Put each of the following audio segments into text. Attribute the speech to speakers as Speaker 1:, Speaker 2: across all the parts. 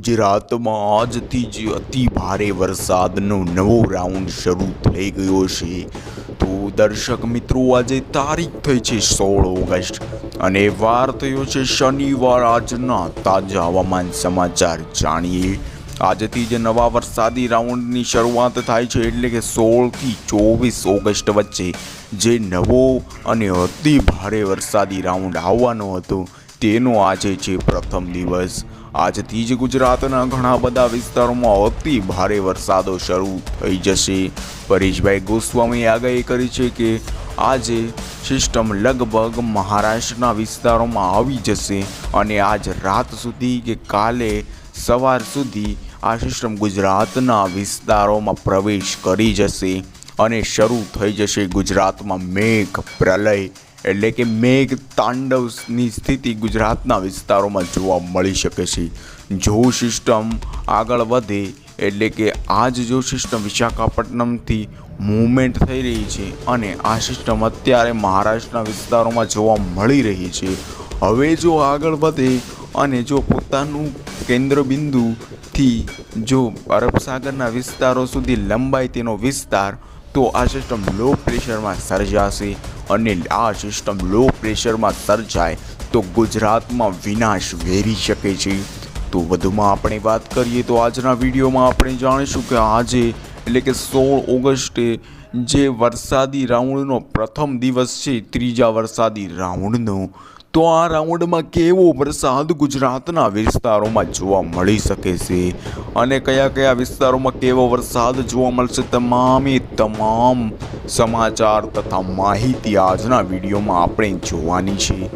Speaker 1: ગુજરાતમાં આજથી જ અતિ ભારે વરસાદનો નવો રાઉન્ડ શરૂ થઈ ગયો છે। તો દર્શક મિત્રો, આજે તારીખ થઈ છે 16 ઓગસ્ટ અને વાર થયો છે શનિવાર। આજના તાજા હવામાન સમાચાર જાણીએ। આજથી જ નવા વરસાદી રાઉન્ડની શરૂઆત થાય છે, એટલે કે 16 થી 24 ઓગસ્ટ વચ્ચે જે નવો અને અતિ ભારે વરસાદી રાઉન્ડ આવવાનો હતો તેનો આજે છે પ્રથમ દિવસ। આજથી જ ગુજરાતના ઘણા બધા વિસ્તારોમાં અતિ ભારે વરસાદો શરૂ થઈ જશે। પરેશભાઈ ગોસ્વામીએ આગાહી કરી છે કે આજે સિસ્ટમ લગભગ મહારાષ્ટ્રના વિસ્તારોમાં આવી જશે અને આજ રાત સુધી કે કાલે સવાર સુધી આ સિસ્ટમ ગુજરાતના વિસ્તારોમાં પ્રવેશ કરી જશે અને શરૂ થઈ જશે ગુજરાતમાં મેઘ પ્રલય, એટલે કે મેઘ તાંડવની સ્થિતિ ગુજરાતના વિસ્તારોમાં જોવા મળી શકે છે। જો સિસ્ટમ આગળ વધે, એટલે કે આજ જો સિસ્ટમ વિશાખાપટ્ટનમથી મૂવમેન્ટ થઈ રહી છે અને આ સિસ્ટમ અત્યારે મહારાષ્ટ્રના વિસ્તારોમાં જોવા મળી રહી છે, હવે જો આગળ વધે અને જો પોતાનું કેન્દ્રબિંદુથી જો અરબ સાગરના વિસ્તારો સુધી લંબાય તેનો વિસ્તાર, તો આ સિસ્ટમ લો પ્રેશરમાં સર્જાશે અને આ સિસ્ટમ લો પ્રેશરમાં સર્જાય તો ગુજરાતમાં વિનાશ વેરી શકે છે। તો વધુમાં આપણે વાત કરીએ તો આજના વિડીયોમાં આપણે જાણીશું કે આજે એટલે કે 16 ઓગસ્ટે જે વરસાદી રાઉન્ડનો પ્રથમ દિવસ છે, ત્રીજા વરસાદી રાઉન્ડનો, તો આ રાઉન્ડમાં કેવો વરસાદ ગુજરાતના વિસ્તારોમાં જોવા મળી શકે છે અને કયા કયા વિસ્તારોમાં કેવો વરસાદ જોવા મળશે, તમામ સમાચાર તથા માહિતી આજના વિડીયોમાં આપણે જોવાની છે।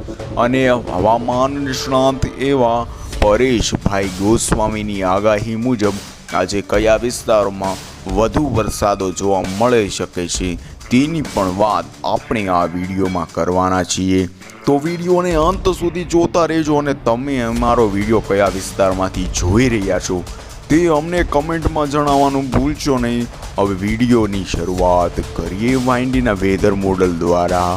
Speaker 1: અને હવામાન નિષ્ણાત એવા પરેશભાઈ ગોસ્વામીની આગાહી મુજબ આજે કયા વિસ્તારોમાં વધુ વરસાદો જોવા મળી શકે છે તેની પણ વાત આપણે આ વિડીયોમાં કરવાના છીએ। તો વિડીયોને અંત સુધી જોતા રહેજો અને તમે અમારો વિડીયો કયા વિસ્તારમાંથી જોઈ રહ્યા છો તે અમને કમેન્ટમાં જણાવવાનું ભૂલશો નહીં। હવે વિડીયોની શરૂઆત કરીએ વાઇન્ડીના વેધર મોડલ દ્વારા।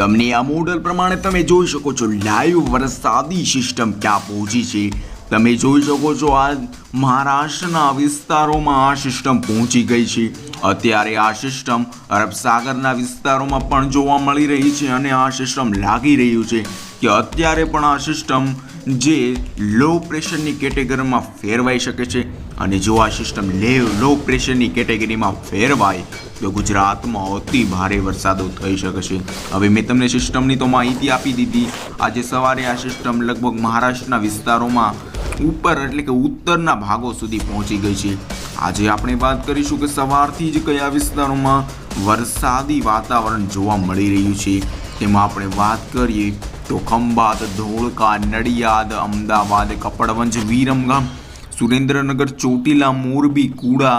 Speaker 1: તમને આ મોડલ પ્રમાણે તમે જોઈ શકો છો લાઈવ વરસાદી સિસ્ટમ ક્યાં પહોંચી છે। તમે જોઈ શકો છો આ મહારાષ્ટ્રના વિસ્તારોમાં આ સિસ્ટમ પહોંચી ગઈ છે। અત્યારે આ સિસ્ટમ અરબ સાગરના વિસ્તારોમાં પણ જોવા મળી રહી છે અને આ સિસ્ટમ લાગી રહ્યું છે કે અત્યારે પણ આ સિસ્ટમ જે લો પ્રેશરની કેટેગરીમાં ફેરવાઈ શકે છે અને જો આ સિસ્ટમ લો પ્રેશરની કેટેગરીમાં ફેરવાય તો ગુજરાતમાં અતિ ભારે વરસાદો થઈ શકે છે। હવે મેં તમને સિસ્ટમની તો માહિતી આપી દીધી। આજે સવારે આ સિસ્ટમ લગભગ મહારાષ્ટ્રના વિસ્તારોમાં ઉપર એટલે કે ઉત્તરના ભાગો સુધી પહોંચી ગઈ છે। આજે આપણે વાત કરીશું કે સવારથી જ કયા વિસ્તારોમાં વરસાદી વાતાવરણ જોવા મળી રહ્યું છે। તેમાં આપણે વાત કરીએ તો ખંભાત, ધોળકા, નડિયાદ, અમદાવાદ, કપડવંજ, વિરમગામ, સુરેન્દ્રનગર, ચોટીલા, મોરબી, કુડા,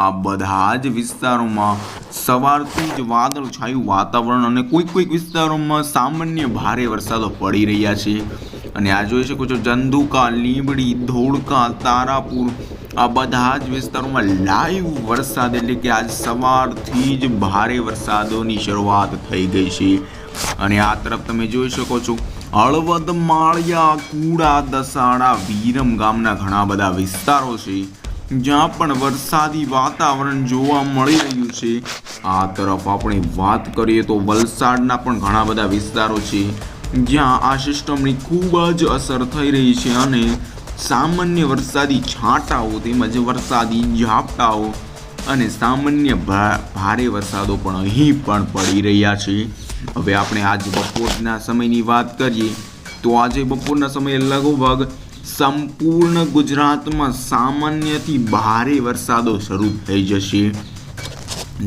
Speaker 1: આ બધા જ વિસ્તારોમાં સવારથી જ વાદળછાયું વાતાવરણ અને કોઈક વિસ્તારોમાં સામાન્ય ભારે વરસાદો પડી રહ્યા છે। અને આ જોઈ શકો છો જંધુકા, લીંબડી, ધોળકા, તારાપુર, આ બધા જ વિસ્તારોમાં લાઈવ વરસાદ, એટલે કે આજ સવારથી જ ભારે વરસાદોની શરૂઆત થઈ ગઈ છે। અને આ તરફ તમે જોઈ શકો છો હળવદ, માળિયા, કુડા, દસાડા, વિરમગામના ઘણા બધા વિસ્તારો છે જ્યાં પણ વરસાદી વાતાવરણ જોવા મળી રહ્યું છે। આ તરફ આપણે વાત કરીએ તો વલસાડના પણ ઘણા બધા વિસ્તારો છે જ્યાં આ સિસ્ટમની ખૂબ જ અસર થઈ રહી છે અને સામાન્ય વરસાદી છાંટાઓ તેમજ વરસાદી ઝાપટાઓ અને સામાન્ય ભારે વરસાદો પણ અહીં પણ પડી રહ્યા છે। હવે આપણે આજે બપોરના સમયની વાત કરીએ તો આજે બપોરના સમયે લગભગ સંપૂર્ણ ગુજરાતમાં સામાન્યથી ભારે વરસાદો શરૂ થઈ જશે।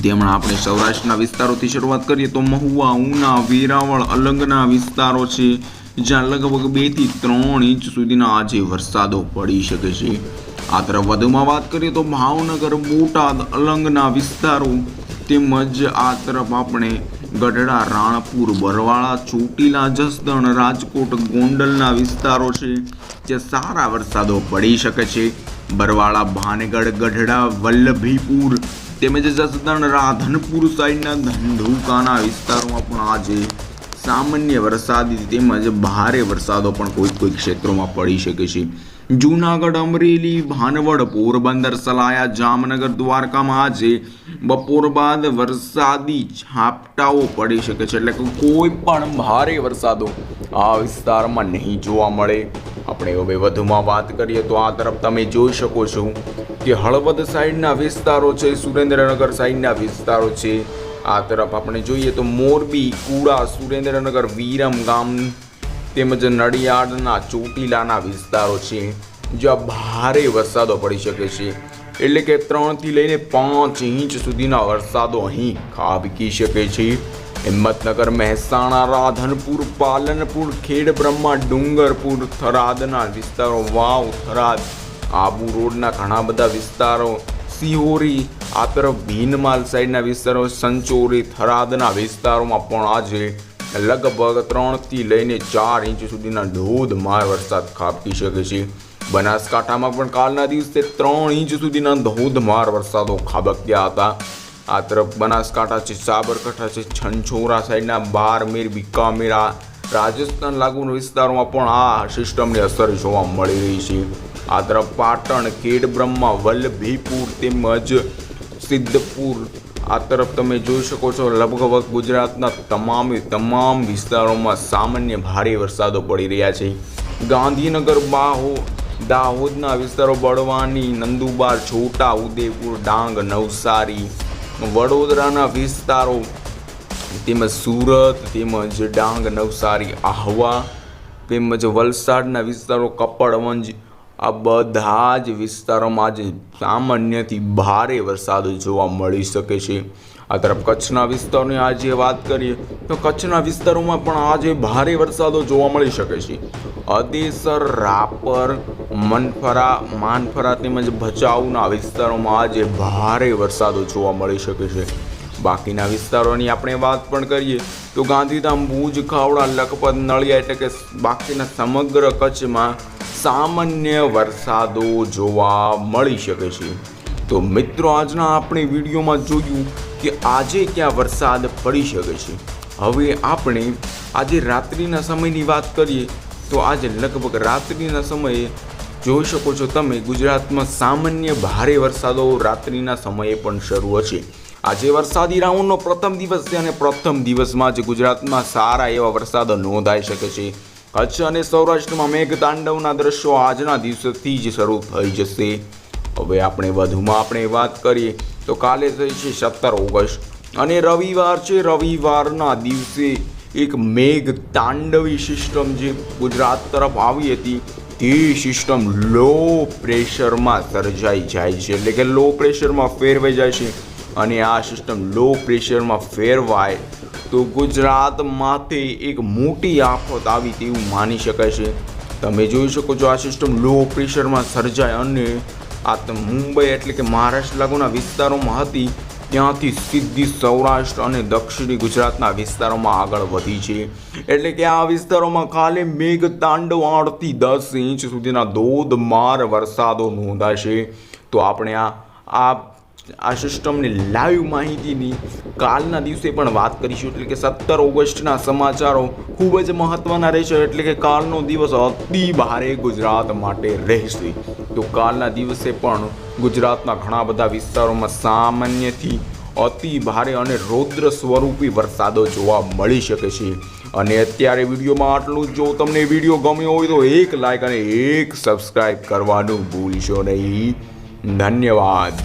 Speaker 1: તેમાં આપણે સૌરાષ્ટ્રના વિસ્તારોથી શરૂઆત કરીએ તો મહુવા, ઉના, વેરાવળ, અલંગના વિસ્તારો છે જ્યાં લગભગ 2 થી 3 ઇંચ સુધીના આજે વરસાદો પડી શકે છે। આ તરફ વધુમાં વાત કરીએ તો ભાવનગર, બોટાદ, અલંગના વિસ્તારો તેમજ આ તરફ આપણે ગઢડા, રાણપુર, બરવાળા, ચોટીલા, જસદણ, રાજકોટ, ગોંડલના વિસ્તારો છે જ્યાં સારા વરસાદો પડી શકે છે। બરવાળા, ભાનગઢ, ગઢડા, વલ્લભીપુર તેમજ જસદણ, રાધનપુર સાઈડના ધંધુકાના વિસ્તારોમાં પણ આજે સામાન્ય વરસાદી તેમજ ભારે વરસાદો પણ કોઈ ક્ષેત્રોમાં પડી શકે છે. જૂનાગઢ, અમરેલી, ભાનવડ, પોરબંદર, સલાયા, જામનગર, દ્વારકામાં આજે બપોર બાદ વરસાદી ઝાપટાઓ પડી શકે છે. એટલે કે કોઈ પણ ભારે વરસાદો આ વિસ્તારમાં નહીં જોવા મળે. આપણે હવે વધુમાં વાત કરીએ તો આ તરફ તમે જોઈ શકો છો કે હળવદ સાઈડના વિસ્તારો છે, સુરેન્દ્રનગર સાઈડના વિસ્તારો છે. આ તરફ આપણે જોઈએ તો મોરબી, કુડા, સુરેન્દ્રનગર, વિરમગામ તેમજ નડિયાદના ચોટીલાના વિસ્તારો છે, જ્યાં ભારે વરસાદો પડી શકે છે. એટલે કે 3 થી લઈને 5 ઇંચ સુધીના વરસાદો અહીં ખાબકી શકે છે. હિંમતનગર, મહેસાણા, રાધનપુર, પાલનપુર, ખેડબ્રહ્મા, ડુંગરપુર, થરાદના વિસ્તારો, વાવ, થરાદ, આબુ રોડના ઘણા બધા વિસ્તારો, સિહોરી, આ તરફ ભીનમાલ સાઈડના વિસ્તારો, સંચોરી, થરાદના વિસ્તારોમાં પણ આજે લગભગ 3 થી લઈને 4 ઇંચ સુધીના ધોધમાર વરસાદ ખાબકી શકે છે. બનાસકાંઠામાં પણ કાલના દિવસે 3 ઇંચ સુધીના ધોધમાર વરસાદો ખાબક્યા હતા. આ તરફ બનાસકાંઠા છે, સાબરકાંઠા છે, છંછોરા સાઈડના બારમેર, બિકાનેર, રાજસ્થાન લાગુના વિસ્તારોમાં પણ આ સિસ્ટમની અસર જોવા મળી રહી છે. આ તરફ પાટણ, ખેડબ્રહ્મા, વલ્લભીપુર તેમજ સિદ્ધપુર, આ તરફ તમે જોઈ શકો છો લગભગ ગુજરાતના તમામ વિસ્તારોમાં સામાન્ય ભારે વરસાદો પડી રહ્યા છે. ગાંધીનગર, દાહોદના વિસ્તારો, બળવાની, નંદુરબાર, છોટા ઉદેપુર, ડાંગ, નવસારી, વડોદરાના વિસ્તારો તેમજ સુરત તેમજ ડાંગ, નવસારી, આહવા તેમજ વલસાડના વિસ્તારો, કપડવંજ, આ બધા જ વિસ્તારોમાં આજે સામાન્યથી ભારે વરસાદ જોવા મળી શકે છે. આ તરફ કચ્છના વિસ્તારોની આજે વાત કરીએ તો કચ્છના વિસ્તારોમાં પણ આજે ભારે વરસાદો જોવા મળી શકે છે. અદેસર, રાપર, માનફરા તેમજ ભચાઉના વિસ્તારોમાં આજે ભારે વરસાદો જોવા મળી શકે છે. બાકીના વિસ્તારોની આપણે વાત પણ કરીએ તો ગાંધીધામ, ભુજ, ખાવડા, લખપત, નળિયા એટલે કે બાકીના સમગ્ર કચ્છમાં સામાન્ય વરસાદો જોવા મળી શકે છે. તો મિત્રો, આજના આપણે વિડીયોમાં જોયું કે આજે ક્યાં વરસાદ પડી શકે છે. હવે આપણે આજે રાત્રિના સમયની વાત કરીએ તો આજે લગભગ રાત્રિના સમયે જોઈ શકો છો તમે ગુજરાતમાં સામાન્ય ભારે વરસાદો રાત્રિના સમયે પણ શરૂ હશે. આજે વરસાદી રાઉન્ડનો પ્રથમ દિવસ છે અને પ્રથમ દિવસમાં જ ગુજરાતમાં સારા એવા વરસાદ નોંધાઈ શકે છે. કચ્છ અને સૌરાષ્ટ્રમાં મેઘતાંડવના દ્રશ્યો આજના દિવસથી જ શરૂ થઈ જશે. હવે આપણે વધુમાં વાત કરીએ તો કાલે થઈ છે 17 ઓગસ્ટ અને રવિવાર છે. રવિવારના દિવસે એક મેઘતાંડવી સિસ્ટમ જે ગુજરાત તરફ આવી હતી તે સિસ્ટમ લો પ્રેશરમાં સર્જાઈ જાય છે, એટલે કે લો પ્રેશરમાં ફેરવાઈ જાય છે. અને આ સિસ્ટમ લો પ્રેશરમાં ફેરવાય તો ગુજરાત માથે એક મોટી આફત આવી તેવું માની શકાય છે. તમે જોઈ શકો છો આ સિસ્ટમ લો પ્રેશરમાં સર્જાય અને આ મુંબઈ એટલે કે મહારાષ્ટ્ર લાગુના વિસ્તારોમાં હતી, ત્યાંથી સીધી સૌરાષ્ટ્ર અને દક્ષિણી ગુજરાતના વિસ્તારોમાં આગળ વધી છે. એટલે કે આ વિસ્તારોમાં ખાલી મેઘતાંડવ 8 થી 10 ઇંચ સુધીના ધોધમાર વરસાદો નોંધાશે. તો આપણે આ સિસ્ટમની લાઈવ માહિતીની કાલના દિવસે પણ વાત કરીશું. એટલે કે 17 ઓગસ્ટના સમાચારો ખૂબ જ મહત્ત્વના રહેશે. એટલે કે કાલનો દિવસ અતિ ભારે ગુજરાત માટે રહેશે. તો કાલના દિવસે પણ ગુજરાતના ઘણા બધા વિસ્તારોમાં સામાન્યથી અતિ ભારે અને રૌદ્ર સ્વરૂપી વરસાદો જોવા મળી શકે છે. અને અત્યારે વિડીયોમાં આટલું જ. જો તમને વિડીયો ગમ્યો હોય તો એક લાઈક અને એક સબસ્ક્રાઈબ કરવાનું ભૂલશો નહીં. ધન્યવાદ.